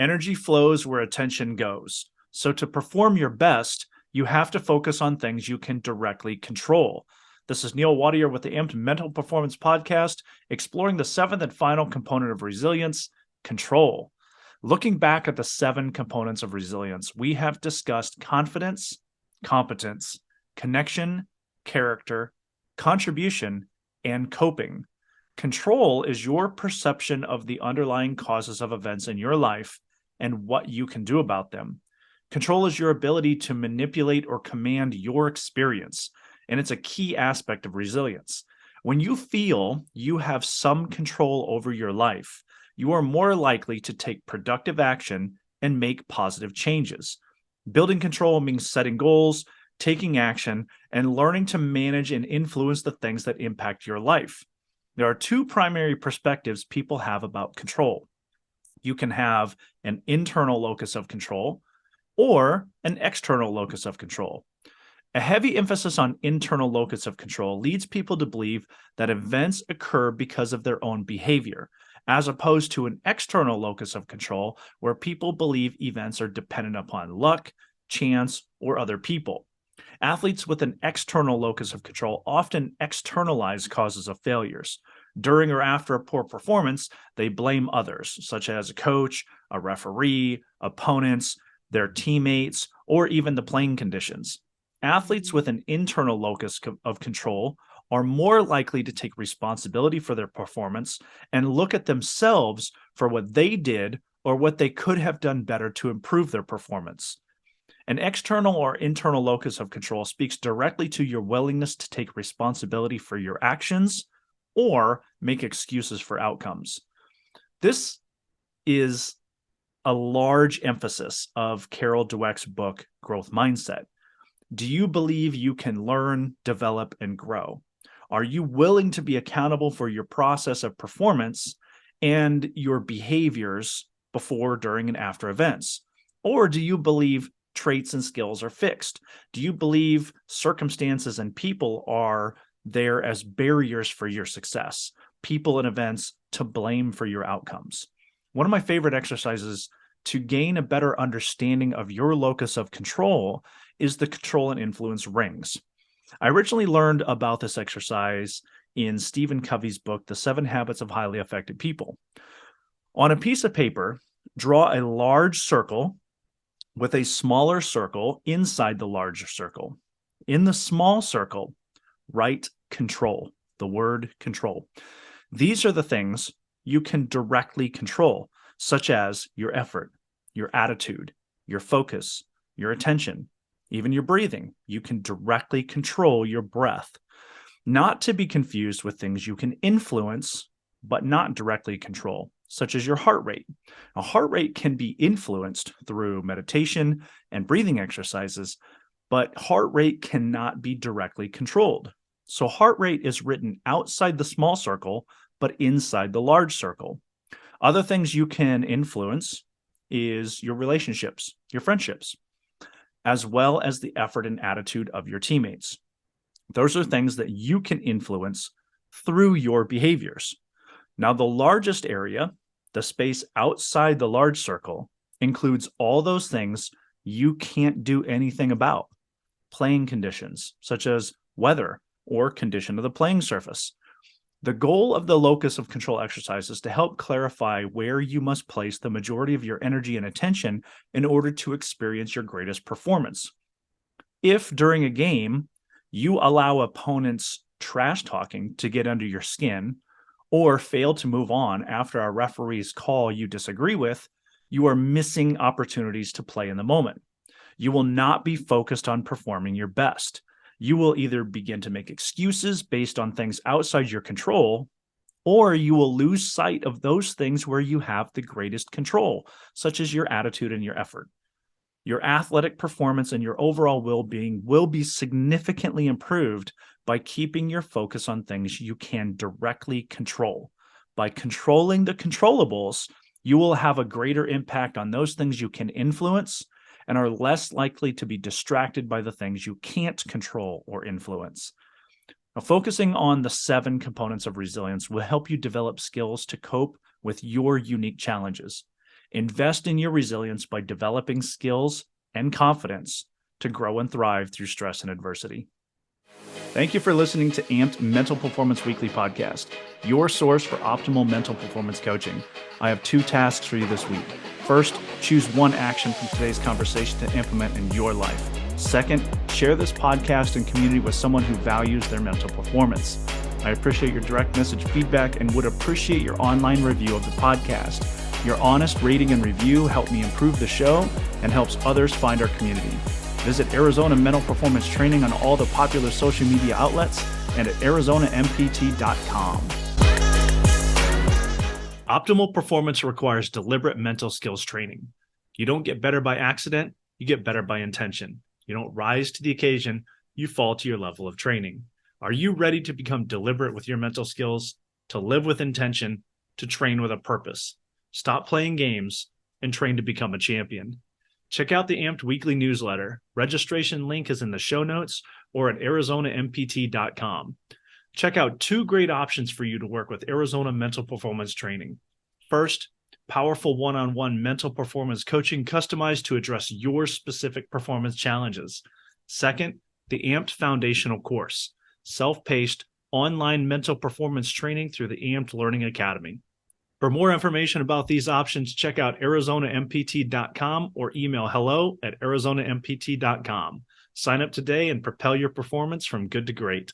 Energy flows where attention goes. So to perform your best, you have to focus on things you can directly control. This is Neil Wattier with the AMPT Mental Performance Podcast, exploring the seventh and final component of resilience, control. Looking back at the 7 components of resilience, we have discussed confidence, competence, connection, character, contribution, and coping. Control is your perception of the underlying causes of events in your life and what you can do about them. Control is your ability to manipulate or command your experience, and it's a key aspect of resilience. When you feel you have some control over your life, you are more likely to take productive action and make positive changes. Building control means setting goals, taking action, and learning to manage and influence the things that impact your life. There are 2 primary perspectives people have about control. You can have an internal locus of control or an external locus of control. A heavy emphasis on internal locus of control leads people to believe that events occur because of their own behavior, as opposed to an external locus of control where people believe events are dependent upon luck, chance, or other people. Athletes with an external locus of control often externalize causes of failures. During or after a poor performance, they blame others, such as a coach, a referee, opponents, their teammates, or even the playing conditions. Athletes with an internal locus of control are more likely to take responsibility for their performance and look at themselves for what they did or what they could have done better to improve their performance. An external or internal locus of control speaks directly to your willingness to take responsibility for your actions or make excuses for outcomes. This is a large emphasis of Carol Dweck's book, Growth Mindset. Do you believe you can learn, develop, and grow? Are you willing to be accountable for your process of performance and your behaviors before, during, and after events? Or do you believe traits and skills are fixed? Do you believe circumstances and people are there as barriers for your success, people and events to blame for your outcomes? One of my favorite exercises to gain a better understanding of your locus of control is the control and influence rings. I originally learned about this exercise in Stephen Covey's book, The 7 Habits of Highly Effective People. On a piece of paper, draw a large circle with a smaller circle inside the larger circle. In the small circle, write control, the word control. These are the things you can directly control, such as your effort, your attitude, your focus, your attention, even your breathing. You can directly control your breath, not to be confused with things you can influence, but not directly control, such as your heart rate. A heart rate can be influenced through meditation and breathing exercises, but heart rate cannot be directly controlled. So heart rate is written outside the small circle, but inside the large circle. Other things you can influence is your relationships, your friendships, as well as the effort and attitude of your teammates. Those are things that you can influence through your behaviors. Now, the largest area, the space outside the large circle, includes all those things you can't do anything about. Playing conditions, such as weather or condition of the playing surface. The goal of the locus of control exercise is to help clarify where you must place the majority of your energy and attention in order to experience your greatest performance. If during a game you allow opponents' trash talking to get under your skin or fail to move on after a referee's call you disagree with, you are missing opportunities to play in the moment. You will not be focused on performing your best. You will either begin to make excuses based on things outside your control, or you will lose sight of those things where you have the greatest control, such as your attitude and your effort. Your athletic performance and your overall well-being will be significantly improved by keeping your focus on things you can directly control. By controlling the controllables, you will have a greater impact on those things you can influence and are less likely to be distracted by the things you can't control or influence. Now, focusing on the 7 components of resilience will help you develop skills to cope with your unique challenges. Invest in your resilience by developing skills and confidence to grow and thrive through stress and adversity. Thank you for listening to AMPT Mental Performance Weekly Podcast, your source for optimal mental performance coaching. I have 2 tasks for you this week. First, choose one action from today's conversation to implement in your life. Second, share this podcast and community with someone who values their mental performance. I appreciate your direct message feedback and would appreciate your online review of the podcast. Your honest rating and review help me improve the show and helps others find our community. Visit Arizona Mental Performance Training on all the popular social media outlets and at ArizonaMPT.com. Optimal performance requires deliberate mental skills training. You don't get better by accident, you get better by intention. You don't rise to the occasion, you fall to your level of training. Are you ready to become deliberate with your mental skills, to live with intention, to train with a purpose? Stop playing games and train to become a champion. Check out the AMPT weekly newsletter. Registration link is in the show notes or at ArizonaMPT.com. Check out 2 great options for you to work with Arizona Mental Performance Training. First, powerful one-on-one mental performance coaching customized to address your specific performance challenges. Second, the AMPT Foundational Course, self-paced online mental performance training through the AMPT Learning Academy. For more information about these options, check out ArizonaMPT.com or email hello@ArizonaMPT.com. Sign up today and propel your performance from good to great.